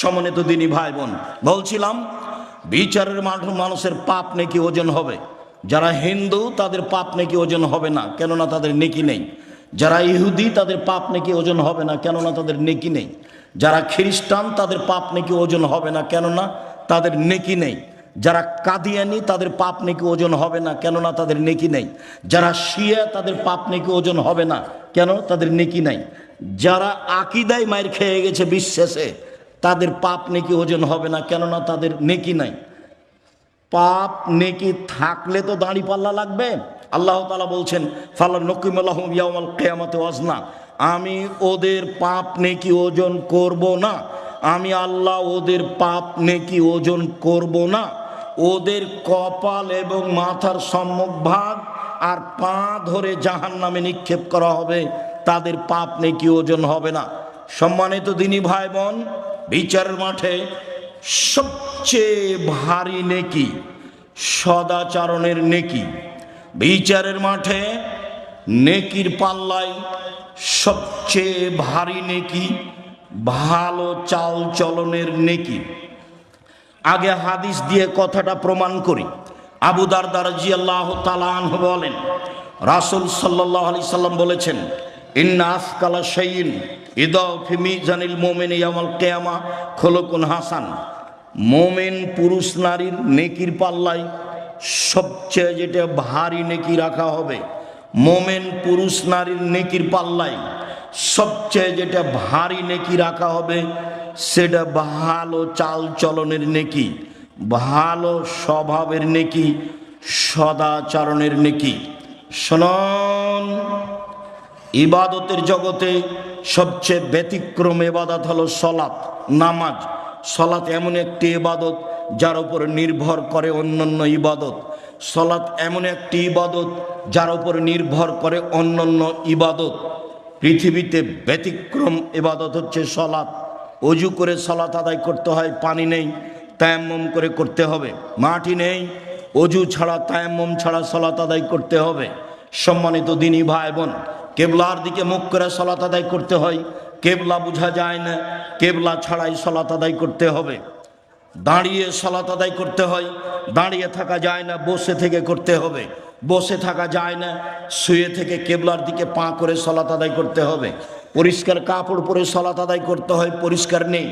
সম্মানিত দিনী ভাই বোন, বলছিলাম বিচারের মাঠে মানুষের পাপ নেকি ওজন হবে। যারা হিন্দু তাদের পাপ নেকি ওজন হবে না, কেননা তাদের নেকি নেই। যারা ইহুদি তাদের পাপ নেকি ওজন হবে না, কেননা তাদের নেকি নেই। যারা খ্রিস্টান তাদের পাপ নেকি ওজন হবে না, কেননা তাদের নেকি নেই। যারা কাদিয়ানি তাদের পাপ নেকি ওজন হবে না, কেননা তাদের নেকি নেই। যারা শিয়া তাদের পাপ নেকি ওজন হবে না, কেন? তাদের নেকি নেই। যারা আকীদায় মাইর খেয়ে গেছে বিশ্বাসে, তাদের পাপ নেকি ওজন হবে না, কেননা তাদের নেকি নাই। পাপ নেকি থাকলে তো দাঁড়ি পাল্লা লাগবে। আল্লাহ তাআলা বলছেন, ফালা নকিমু লাহুম ইয়াউমাল কিয়ামাতি ওয়াজনা, আমি ওদের পাপ নেকি ওজন করব না। আমি আল্লাহ ওদের পাপ নেকি ওজন করব না। ওদের কপাল এবং মাথার সম্মুখ ভাগ আর পা ধরে জাহান্নামে নিক্ষেপ করা হবে, তাদের পাপ নেকি ওজন হবে না। সম্মানিত দিনী ভাই বোন, বিচারের মাঠে সবচেয়ে ভারী নেকি সদাচরণের নেকি। বিচারের মাঠে নেকির পাল্লায় সবচেয়ে ভারী নেকি ভালো চাল চলনের নেকি। আগে হাদিস দিয়ে কথাটা প্রমাণ করি। আবু দারদা রাদিয়াল্লাহু তাআলা আনহু বলেন, রাসূল সাল্লাল্লাহু আলাইহি সাল্লাম বলেছেন, ইন্না আসকালা শাইইন ইদাউ ফি মিজানিল মুমিনি ইয়াউমাল কিয়ামা খুলুকুন হাসান। মুমিন পুরুষ নারীর নেকির পাল্লায় সবচেয়ে যেটা ভারী নেকি রাখা হবে, মুমিন পুরুষ নারীর নেকির পাল্লায় সবচেয়ে যেটা ভারী নেকি রাখা হবে, সেটা ভালো চাল চলনের নেকি, ভালো স্বভাবের নেকি, সদাচরণের নেকি। শুনুন, ইবাদতের জগতে সবচেয়ে ব্যতিক্রম ইবাদত হলো সলাত, নামাজ। সলাত এমন একটি ইবাদত যার উপর নির্ভর করে অন্যান্য ইবাদত। সলাত এমন একটি ইবাদত যার উপর নির্ভর করে অন্যান্য ইবাদত। পৃথিবীতে ব্যতিক্রম ইবাদত হচ্ছে সলাত। অজু করে সলাত আদায় করতে হয়, পানি নেই, তায়াম্মুম করে করতে হবে। মাটি নেই, অজু ছাড়া তায়াম্মুম ছাড়া সলাত আদায় করতে হবে। সম্মানিত দিনী ভাই বোন, কেবলার দিকে মুখ করে সলাত আদায় করতে হয়, কেবলা বোঝা যায় না, কেবলা ছাড়াই সলাত আদায় করতে হবে। দাঁড়িয়ে সলাত আদায় করতে হয়, দাঁড়িয়ে থাকা যায় না, বসে থেকে করতে হবে। বসে থাকা যায় না, শুয়ে থেকে কেবলার দিকে পা করে সলাত আদায় করতে হবে। পরিষ্কার কাপড় পরে সলাত আদায় করতে হয়, পরিষ্কার নেই,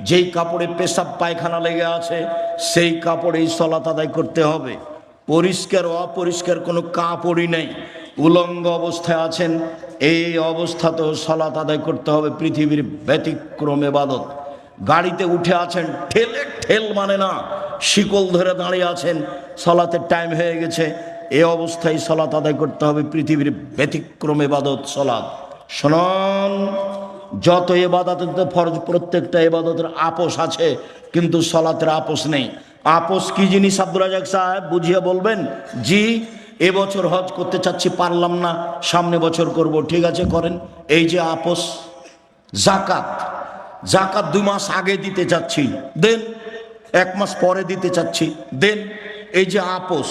যেই কাপড়ে পেশাব পায়খানা লেগে আছে সেই কাপড়েই সলাত আদায় করতে হবে। পরিষ্কার অপরিষ্কার কোনো কাপড়ই নেই, উলঙ্গ অবস্থায় আছেন, এই অবস্থাতেও সলাত আদায় করতে হবে। পৃথিবীর ব্যতিক্রম ইবাদত। গাড়িতে উঠে আছেন, ঠেলে ঠেল মানে না, শিকল ধরে দাঁড়িয়ে আছেন, সলাতের টাইম হয়ে গেছে, এই অবস্থায় সলাত আদায় করতে হবে। পৃথিবীর ব্যতিক্রম ইবাদত সলাত। শুনুন, যত ইবাদতে ফরজ, প্রত্যেকটা ইবাদতের আপোষ আছে, কিন্তু সলাতের আপোষ নেই। আপোষ কি জিনিস আব্দুল রাজাক সাহেব বুঝিয়ে বলবেন? জি, এবছর হজ করতে চাচ্ছি, পারলাম না, সামনে বছর করব। ঠিক আছে, করেন। এই যে আপোষ। জাকাত, জাকাত 2 মাস আগে দিতে চাচ্ছি, দেন। 1 মাস পরে দিতে চাচ্ছি, দেন। এই যে আপোষ।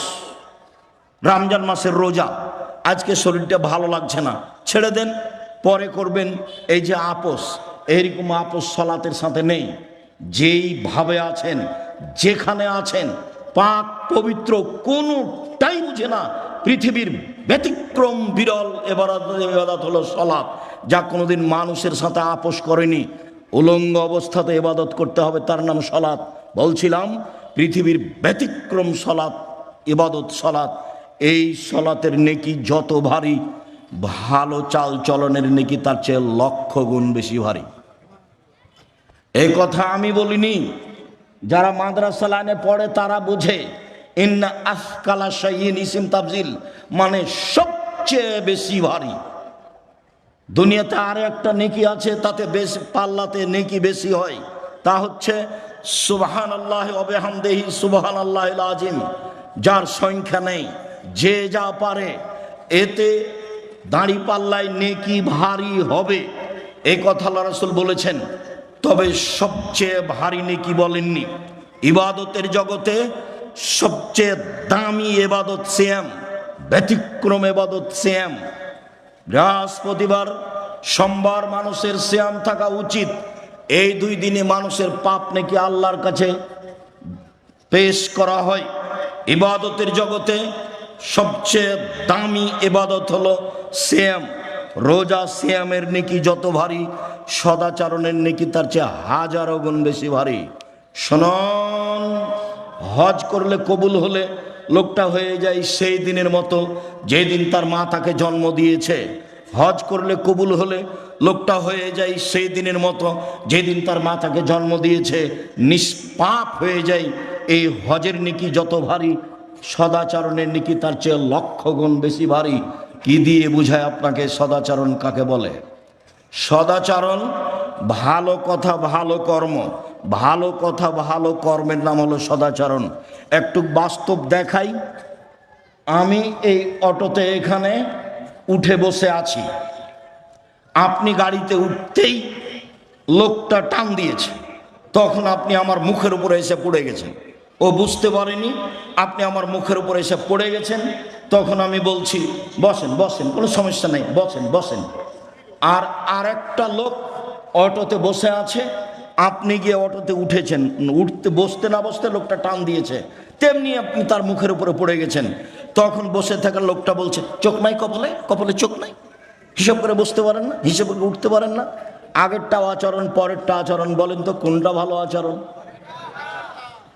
রমজান মাসের রোজা, আজকে শরীরটা ভালো লাগছে না, ছেড়ে দেন, পরে করবেন। এই যে আপোষ, এইরকম আপোষ সলাতের সাথে নেই। যেইভাবে আছেন, যেখানে আছেন, পাক পবিত্র, কোনোটাই বুঝে না। পৃথিবীর ব্যতিক্রম বিরল ইবাদত হলো সলাত, যা কোনোদিন মানুষের সাথে আপোষ করেনি। উলঙ্গ অবস্থাতে ইবাদত করতে হবে, তার নাম সলাত। বলছিলাম, পৃথিবীর ব্যতিক্রম সলাত, ইবাদত সলাত। এই সলাতের নেকি যত ভারী, ভালো চাল চলনের নেকি তার চেয়ে 1,00,000 গুণ বেশি ভারী। এই কথা আমি বলিনি, যারা মাদ্রাসা লাইনে পড়ে তারা বুঝে। ইন্না আসকালা শাইইন ইসিম তাফজিল, মানে সবচেয়ে বেশি ভারী। দুনিয়াতে আর একটা নেকি আছে, তাতে বেশি, পাল্লাতে নেকি বেশি হয়, তা হচ্ছে সুবহানাল্লাহি ওয়া বিহামদিহি সুবহানাল্লাহিল আযীম, যার সংখ্যা নেই, যে যা পারে। এতে দাঁড়ি পাল্লায় নেকি ভারী হবে, এই কথা আল্লাহ রাসূল বলেছেন। তবে সবচেয়ে ভারী নেকি বলেননি। ইবাদতের জগতে সবচেয়ে দামি ইবাদত সিয়াম, ব্যতিক্রম ইবাদত সিয়াম। বৃহস্পতিবার, সোমবার মানুষের সিয়াম থাকা উচিত, এই 2 দিনে মানুষের পাপ নাকি আল্লাহর কাছে পেশ করা হয়। ইবাদতের জগতে সবচেয়ে দামি ইবাদত হলো সিয়াম। রোজা সিয়ামের নেকি যত ভারী, সদাচরণের নেকি তার চেয়ে হাজারো গুণ বেশি ভারী। শুনুন, হজ করলে কবুল হলে লোকটা হয়ে যায় সেই দিনের মতো যেই দিন তার মা তাকে জন্ম দিয়েছে। হজ করলে কবুল হলে লোকটা হয়ে যায় সেই দিনের মতো যেদিন তার মা তাকে জন্ম দিয়েছে। নিষ্পাপ হয়ে যায়। এই হজের নেকি যত ভারী, সদাচরণের নেকি তার চেয়ে লক্ষ গুণ বেশি ভারী। কি দিয়ে বুঝায় আপনাকে সদাচরণ কাকে বলে? সদাচরণ ভালো কথা ভালো কর্ম, ভালো কথা ভালো কর্মের নাম হলো সদাচরণ। একটু বাস্তব দেখাই। আমি এই অটোতে এখানে উঠে বসে আছি, আপনি গাড়িতে উঠতেই লোকটা টান দিয়েছে, তখন আপনি আমার মুখের উপরে এসে পড়ে গেছেন। ও বুঝতে পারেনি আপনি আমার মুখের উপরে এসে পড়ে গেছেন। তখন আমি বলছি বসেন বসেন, কোনো সমস্যা নেই, বসেন বসেন। আর আরেকটা লোক অটোতে বসে আছে, আপনি গিয়ে অটোতে উঠেছেন, উঠতে বসতে না বসতে লোকটা টান দিয়েছে, তেমনি আপনি তার মুখের উপরে পড়ে গেছেন। তখন বসে থাকা লোকটা বলছে চোখ নাই কপালে, কপালে চোখ নাই, হিসাব করে বসতে পারেন না, হিসাব করে উঠতে পারেন না। আগেরটা আচরণ পরেরটা আচরণ, বলেন তো কোনটা ভালো আচরণ?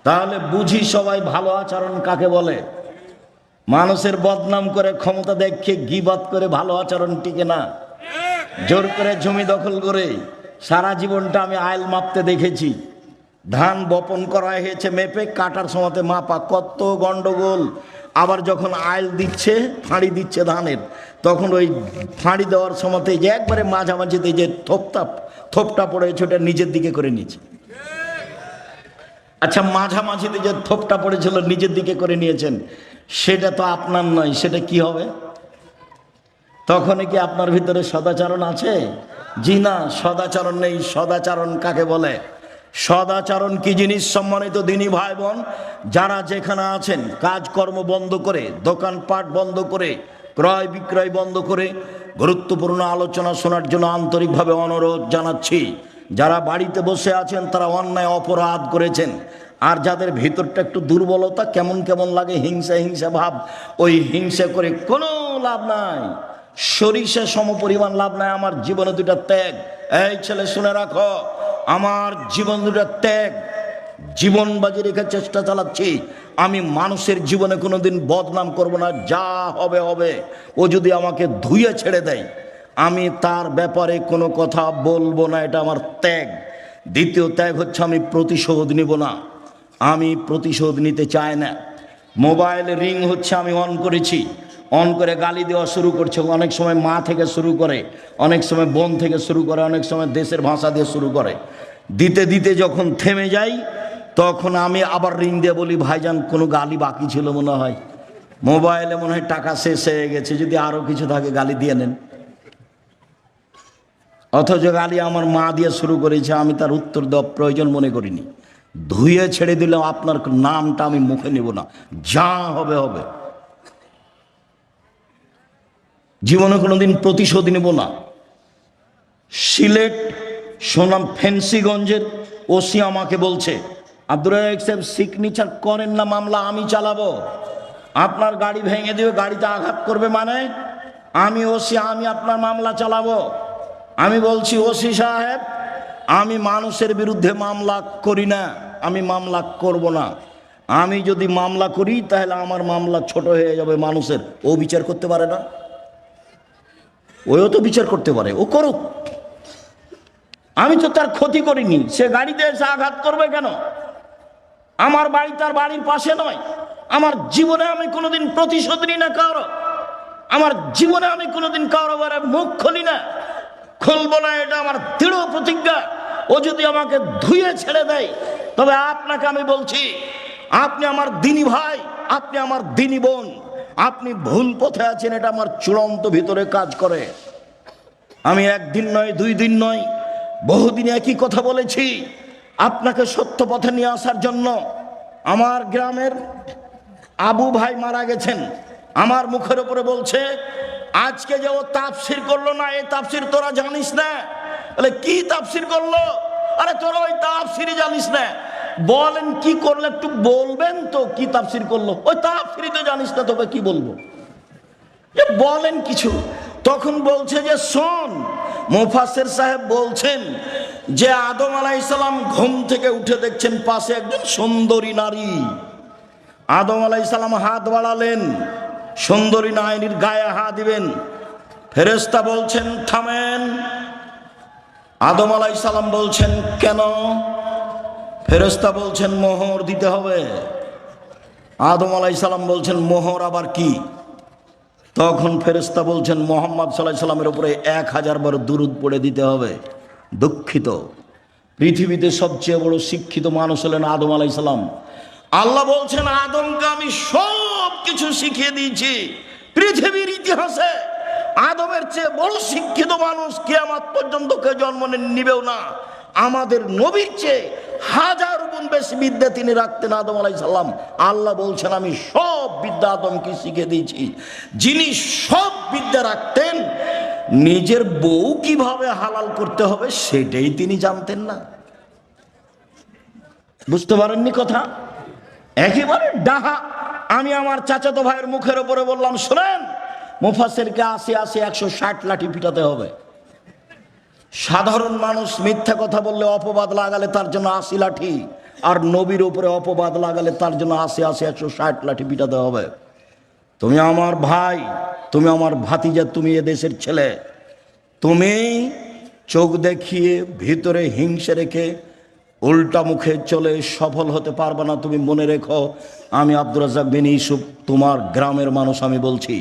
তাহলে বুঝি সবাই ভালো আচরণ কাকে বলে। মানুষের বদনাম করে ক্ষমতা দেখে গীবাত করে ভালো আচরণ টিকে না। জোর করে জমি দখল করে সারা জীবনটা আমি আইল মাপতে দেখেছি। ধান বপন করা হয়েছে মেপে, কাটার সময়তে মাপা, কত গন্ডগোল। আবার যখন আইল দিচ্ছে, ফাঁড়ি দিচ্ছে ধানের, তখন ওই ফাঁড়ি দেওয়ার সময়তে যে একবারে মাঝামাঝিতে যে থোপটা পড়েছে ওটা নিজের দিকে করে নিয়েছে। আচ্ছা, মাঝামাঝিতে যে থোপটা পড়েছিল নিজের দিকে করে নিয়েছেন, সেটা তো আপনার নয়, সেটা কি হবে? তখন কি আপনার ভিতরে সদাচরণ আছে? জি না, সদাচরণ নেই। সদাচরণ কাকে বলে? সদাচরণ কি জিনিস সম্মানিত দিনী ভাই বোন? যারা যেখানে আছেন কাজকর্ম বন্ধ করে, দোকানপাট বন্ধ করে, ক্রয় বিক্রয় বন্ধ করে গুরুত্বপূর্ণ আলোচনা শোনার জন্য আন্তরিকভাবে অনুরোধ জানাচ্ছি। যারা বাড়িতে বসে আছেন তারা অন্যায় অপরাধ করেছেন। আর যাদের ভিতরটা একটু দুর্বলতা, কেমন কেমন লাগে, হিংসা হিংসা ভাব, ওই হিংসা করে কোনো লাভ নাই, সরিষা সমপরিমাণ লাভ নাই। আমার জীবনে 2টা ত্যাগ। এই ছেলে শুনে রাখো, আমার জীবন 2টা ত্যাগ। জীবন বাজি রেখে চেষ্টা চালাচ্ছি। আমি মানুষের জীবনে কোনোদিন বদনাম করব না, যা হবে হবে। ও যদি আমাকে ধুয়ে ছেড়ে দেয়, আমি তার ব্যাপারে কোনো কথা বলবো না, এটা আমার ত্যাগ। দ্বিতীয় ত্যাগ হচ্ছে আমি প্রতিশোধ নিব না, আমি প্রতিশোধ নিতে চাই না। মোবাইল রিং হচ্ছে, আমি অন করেছি, অন করে গালি দেওয়া শুরু করছে। অনেক সময় মা থেকে শুরু করে, অনেক সময় বোন থেকে শুরু করে, অনেক সময় দেশের ভাষা দিয়ে শুরু করে। দিতে দিতে যখন থেমে যাই, তখন আমি আবার রিং দিয়ে বলি ভাইজান কোনো গালি বাকি ছিল মনে হয়, মোবাইলে মনে হয় টাকা শেষ হয়ে গেছে, যদি আরও কিছু থাকে গালি দিয়ে নেন। অথচ গালি আমার মা দিয়ে শুরু করেছে, আমি তার উত্তর দেওয়া প্রয়োজন মনে করিনি। ধুয়ে ছেড়ে দিলেও আপনার নামটা আমি মুখে নেব না, যা হবে হবে। জীবনে কোনোদিন প্রতিশোধ নেব না। সিলেট সোনাম ফেন্সিগঞ্জের ওসি আমাকে বলছে আব্দুর রাজ্জাক সাহেব সিগনেচার করেন না, মামলা আমি চালাবো, আপনার গাড়ি ভেঙে দেবে, গাড়িতে আঘাত করবে, মানে আমি ওসি, আমি আপনার মামলা চালাবো। আমি বলছি ওসি সাহেব, আমি মানুষের বিরুদ্ধে মামলা করি না, আমি মামলা করব না। আমি যদি মামলা করি তাহলে আমার মামলা ছোট হয়ে যাবে মানুষের। ও বিচার করতে পারে না? ওও তো বিচার করতে পারে, ও করুক। আমি তো তার ক্ষতি করিনি, সে গাড়িতে এসে আঘাত করবে কেন? আমার বাড়ি তার বাড়ির পাশে নয়। আমার জীবনে আমি কোনোদিন প্রতিশোধ নিই না কারো, আমার জীবনে আমি কোনোদিন কারো বারে মুখ খুলি না, খুলবো না, এটা আমার দৃঢ় প্রতিজ্ঞা। ও যদি আমাকে ধুয়ে ছেড়ে দেয়, তবে আপনাকে আমি বলছি, আপনি আমার দিনী ভাই, আপনি আমার দিনী বোন, আপনি ভুল পথে আছেন, এটা আমার চূড়ান্ত ভিতরে কাজ করে। আমি একদিন নয়, 2 দিন নয়, বহুদিন একই কথা বলেছি আপনাকে সত্য পথে নিয়ে আসার জন্য। আমার গ্রামের আবু ভাই মারা গেছেন, আমার মুখের উপরে বলছে আজকে যে ও তাফসির করলো না, এই তাফসির তোরা জানিস না? বলে কি তাফসির করলো? আরে তোরা ওই তাফসিরি জানিস না, বলেন কি করলে একটু বলবেন তো, কি তাফসির করলো? ওই তাফসিরি তো জানিস না, তোকে কি বলবো? বলেন কিছু। তখন বলছে যে শোন, মুফাসসির সাহেব বলছেন যে আদম আলাইহিস সালাম ঘুম থেকে উঠে দেখছেন পাশে একজন সুন্দরী নারী। আদম আলাইহিস সালাম হাত বাড়ালেন, সুন্দরী নারীর গায়ে হাত দিবেন, ফেরেশতা বলছেন থামেন। আদম আলাইহিস সালাম বলছেন কেন? ফেরেশতা বলছেন মোহর দিতে হবে। আদম আলাইহিস সালাম বলছেন মোহর আবার কি? তখন ফেরেশতা বলছেন মুহাম্মদ সাল্লাল্লাহু আলাইহি সাল্লামের উপরে 1000 বার দুরূদ পড়ে দিতে হবে। দুঃখিত, পৃথিবীতে সবচেয়ে বড় শিক্ষিত মানুষ হলেন আদম আলাইহিস সালাম। আল্লাহ বলছেন আদমকে আমি সব কিছু শিখিয়ে দিয়েছি। পৃথিবীর ইতিহাসে আদমের চেয়ে বড় শিক্ষিত মানুষ কিয়ামত পর্যন্ত কেউ জন্ম নিবেও না। আমাদের নবীর চেয়ে 1000 গুণ বেশি বিদ্যা তিনি রাখতেন আদম আলাইহিস সালাম। আল্লাহ বলছেন আমি সব বিদ্যা আদমকে শিখিয়ে দিয়েছি। যিনি সব বিদ্যা রাখতেন, নিজের বউ কিভাবে হালাল করতে হবে সেটাই তিনি জানতেন না। বুঝতে পারেননি কথা? একেবারে ডাহা। আমি আমার চাচাতো ভাইয়ের মুখের উপরে বললাম শোনেন, মুফাসসিরকে 80 160 লাঠি পিটাতে হবে। সাধারণ মানুষ মিথ্যা কথা বললে অপবাদ লাগালে তার জন্য 80 লাঠি, আর নবীর উপরে অপবাদ লাগালে তার জন্য 80 160 লাঠি পিটাতে হবে। তুমি আমার ভাই, তুমি আমার ভাতিজা, তুমি এ দেশের ছেলে, তুমি চোখ দেখিয়ে ভিতরে হিংসে রেখে উল্টা মুখে চলে সফল হতে পারবে না। তুমি মনে রেখো, আমি আব্দুর রাজ্জাক বিন ইউসুফ তোমার গ্রামের মানুষ, আমি বলছি।